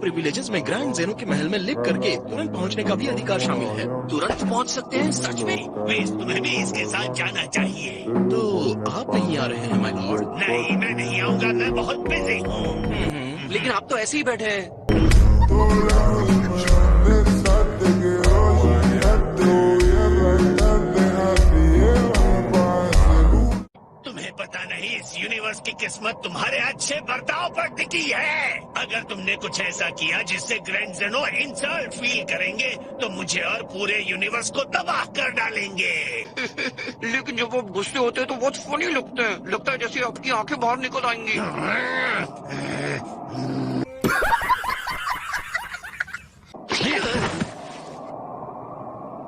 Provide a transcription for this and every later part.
Privileges में grand Zeno के महल में लिख करके तुरंत पहुंचने का भी अधिकार शामिल है। तुरंत पहुंच सकते हैं? सच में? प्लीज तुम्हें भी इसके साथ जाना चाहिए। तो आप नहीं आ रहे हैं माय लॉर्ड? नहीं, मैं नहीं आऊंगा, मैं बहुत बिजी हूँ। लेकिन आप तो ऐसे ही बैठे हैं। तुम्हें पता नहीं इस यूनिवर्स की किस्मत तुम्हारे अच्छे बर्ताव पर टिकी है। अगर तुमने कुछ ऐसा किया जिससे ग्रैंड ज़ेनो इंसल्ट फील करेंगे तो मुझे और पूरे यूनिवर्स को तबाह कर डालेंगे। लेकिन जब वो गुस्से होते हैं तो बहुत फनी लगते हैं। लगता है जैसे आपकी आंखें बाहर निकल आएंगी।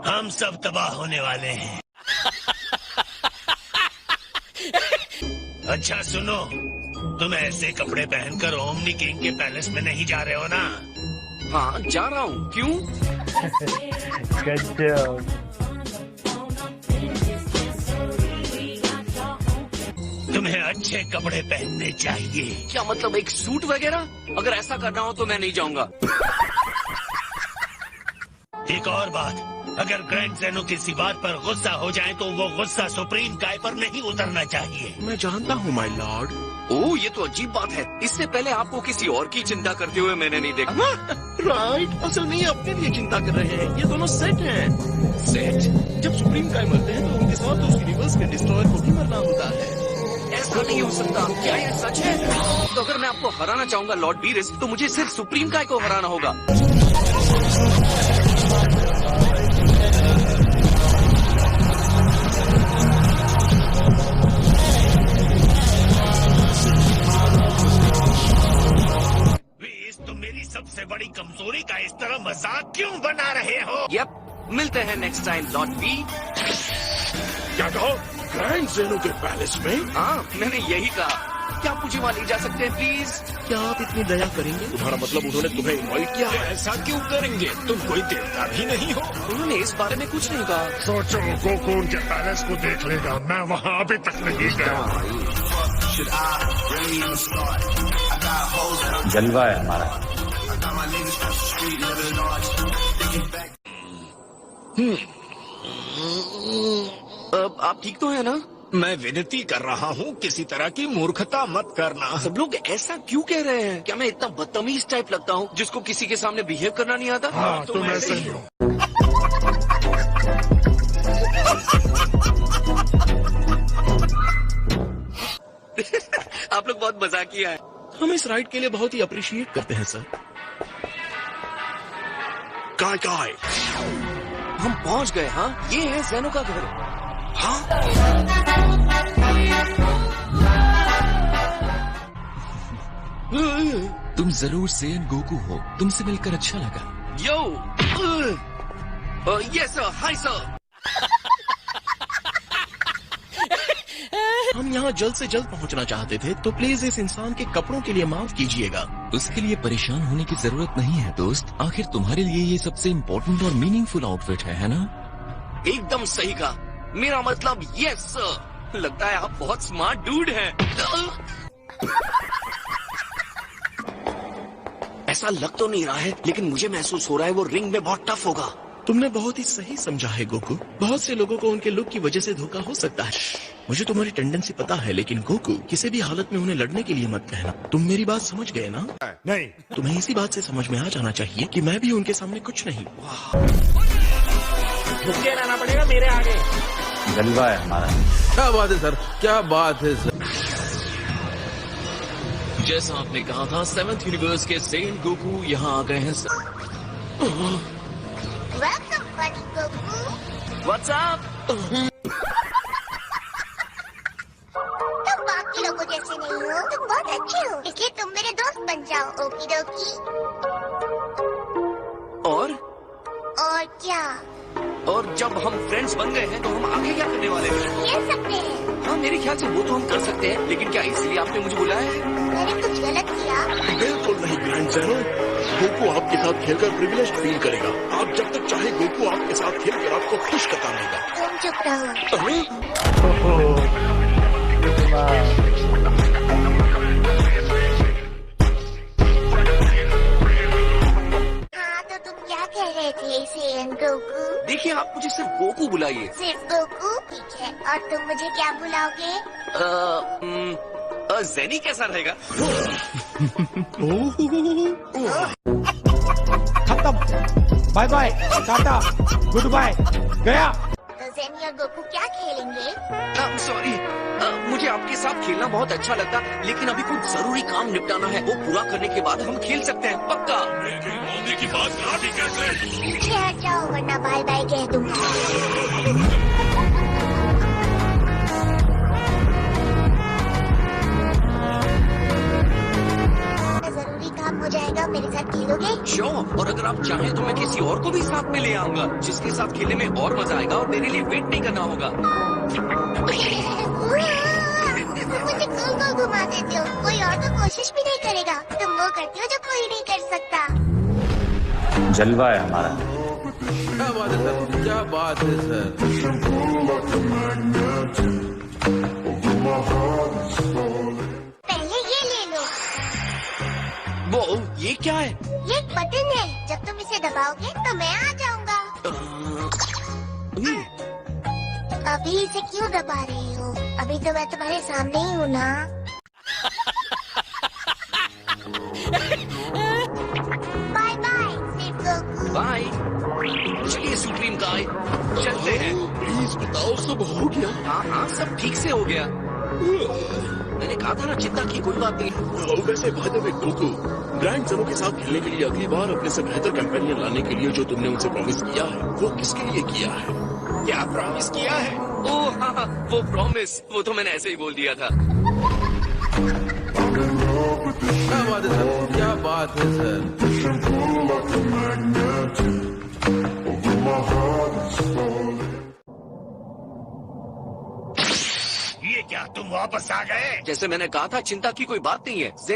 हम सब तबाह होने वाले हैं। अच्छा सुनो, तुम ऐसे कपड़े पहनकर ओमनी किंग के पैलेस में नहीं जा रहे हो ना? हाँ जा रहा हूँ। क्यों? गजब। तुम्हें अच्छे कपड़े पहनने चाहिए। क्या मतलब, एक सूट वगैरह? अगर ऐसा करना हो तो मैं नहीं जाऊंगा। एक और बात, अगर ग्रैंड ज़ेनो किसी बात पर गुस्सा हो जाए तो वो गुस्सा सुप्रीम काय पर नहीं उतरना चाहिए। मैं जानता हूँ माय लॉर्ड। ओह, ये तो अजीब बात है। इससे पहले आपको किसी और की चिंता करते हुए मैंने नहीं देखा। राइट, असल में ये अपने लिए चिंता कर रहे हैं। ये दोनों सेट हैं। सेट? जब सुप्रीम काय मरते हैं तो उनके साथ उस यूनिवर्स के डिस्ट्रॉयर को भी मरना होता है। ऐसा नहीं हो सकता। क्या ये सच है? तो अगर मैं आपको हराना चाहूंगा लॉर्ड बीरिस, तो मुझे सिर्फ सुप्रीम काय को हराना होगा। सबसे बड़ी कमजोरी का इस तरह मजाक क्यों बना रहे हो? यप, मिलते हैं नेक्स्ट टाइम लॉर्ड बी। क्या कहो? ग्रैंड ज़ेनो के पैलेस में? हाँ, मैंने यही कहा। क्या आप मुझे वहाँ ले जा सकते हैं प्लीज? क्या आप इतनी दया करेंगे? तुम्हारा मतलब उन्होंने तुम्हें इनवाइट किया है? ऐसा क्यों करेंगे? तुम कोई देवता भी नहीं हो। उन्होंने इस बारे में कुछ नहीं कहा। सोचो गोकू उनके पैलेस को देख लेगा, मैं वहाँ अभी तक नहीं गया। जलवा है हमारा। अब आप ठीक तो है ना? मैं विनती कर रहा हूँ, किसी तरह की मूर्खता मत करना। सब लोग ऐसा क्यों कह रहे हैं? क्या मैं इतना बदतमीज टाइप लगता हूँ जिसको किसी के सामने बिहेव करना नहीं आता? हाँ, तुम ऐसे ही हो। आप लोग बहुत मजाकिया है। हम इस राइड के लिए बहुत ही अप्रिशिएट करते हैं सर। काय काय, हम पहुँच गए। हाँ, ये है ज़ेनो का घर। हाँ, तुम जरूर सेन गोकू हो। तुमसे मिलकर अच्छा लगा। यो, यस सर, हाय सर। हम यहाँ जल्द से जल्द पहुँचना चाहते थे, तो प्लीज इस इंसान के कपड़ों के लिए माफ कीजिएगा। उसके लिए परेशान होने की जरूरत नहीं है दोस्त। आखिर तुम्हारे लिए ये सबसे इम्पोर्टेंट और मीनिंगफुल आउटफिट है ना? एकदम सही कहा। मेरा मतलब यस सर। लगता है आप बहुत स्मार्ट डूड हैं। ऐसा लग तो नहीं रहा है, लेकिन मुझे महसूस हो रहा है वो रिंग में बहुत टफ होगा। तुमने बहुत ही सही समझा है गोकू। बहुत से लोगों को उनके लुक की वजह से धोखा हो सकता है। मुझे तुम्हारी टेंडेंसी पता है, लेकिन गोकू किसी भी हालत में उन्हें लड़ने के लिए मत कहना। तुम मेरी बात समझ गए ना? नहीं, तुम्हें इसी बात से समझ में आ जाना चाहिए कि मैं भी उनके सामने कुछ नहीं। मुझे रहना पड़ेगा मेरे आगे। जलवा है हमारा। क्या बात है सर, क्या बात है सर। जैसा आपने कहा था, 7th यूनिवर्स के सेन गोकू यहाँ आ गए हैं sir. Welcome, buddy Goku. What's up? तुम बाकी लोगों जैसे नहीं हो, तुम बहुत अच्छे हो, इसलिए तुम मेरे दोस्त बन जाओ, ओकी डोकी। और क्या? और जब हम फ्रेंड्स बन गए हैं तो हम आगे क्या करने वाले हैं? खेल सकते हैं। हाँ, मेरे ख्याल से वो तो हम कर सकते हैं, लेकिन क्या इसलिए आपने मुझे बुलाया है? मैंने कुछ गलत किया? बिल्कुल नहीं ग्रैंड ज़ेनो। गोकू आपके साथ खेलकर प्रिविलेज्ड फील करेगा। आप जब तक चाहे गोकू आपके साथ खेलकर आपको खुश करता रहेगा। तुम चुप रहो। And Goku. देखिए आप मुझे सिर्फ गोकू बुलाइए। सिर्फ गोकू? ठीक है, और तुम मुझे क्या बुलाओगे? जेनी कैसा रहेगा? खत्म, bye bye, tata, good bye, गया। तो जेनी और गोकू क्या खेलेंगे? सॉरी, मुझे आपके साथ खेलना बहुत अच्छा लगता, लेकिन अभी कुछ जरूरी काम निपटाना है। वो पूरा करने के बाद हम खेल सकते हैं, पक्का। बोलने की बात कहा भी कैसे? पीछे हट जाओ वरना बाय बाय कह दूंगा। जरूरी काम हो जाएगा, मेरे साथ खेलोगे? श्योर, और अगर आप चाहें तो मैं किसी और को भी साथ में ले आऊंगा, जिसके साथ खेलने में और मजा आएगा और मेरे लिए वेट नहीं करना होगा। मुझे गोल गोल घुमा देते हो, कोई और तो कोशिश भी नहीं करेगा। तुम वो करते हो जो कोई नहीं कर सकता। जलवा है हमारा। क्या बात है सर, क्या बात है सर। पहले ये ले लो। वो ये क्या है? ये एक बटन है, जब तुम इसे दबाओगे तो मैं आ जाऊंगा। अभी इसे क्यों दबा रही हो? अभी तो मैं तुम्हारे सामने ही हूँ ना। बाय बाय सिर्फ गोकू। बाय। चलिए सुप्रीम गाय, चलते हैं। प्लीज बताओ सब हो गया? हाँ हाँ, सब ठीक से हो गया। मैंने कहा था ना, चिंता की कोई बात नहीं। वैसे by the way Goku, grand Zeno के साथ खेलने के लिए अगली बार अपने से बेहतर कंपेनियन लाने के लिए जो तुमने उनसे प्रॉमिस किया है, वो किसके लिए किया है? क्या प्रॉमिस किया है? ओह हाँ, वो प्रॉमिस, वो तो मैंने ऐसे ही बोल दिया था। क्या बात है सर, क्या बात है सर। ये क्या तुम वापस आ गए? जैसे मैंने कहा था, चिंता की कोई बात नहीं है। जेनी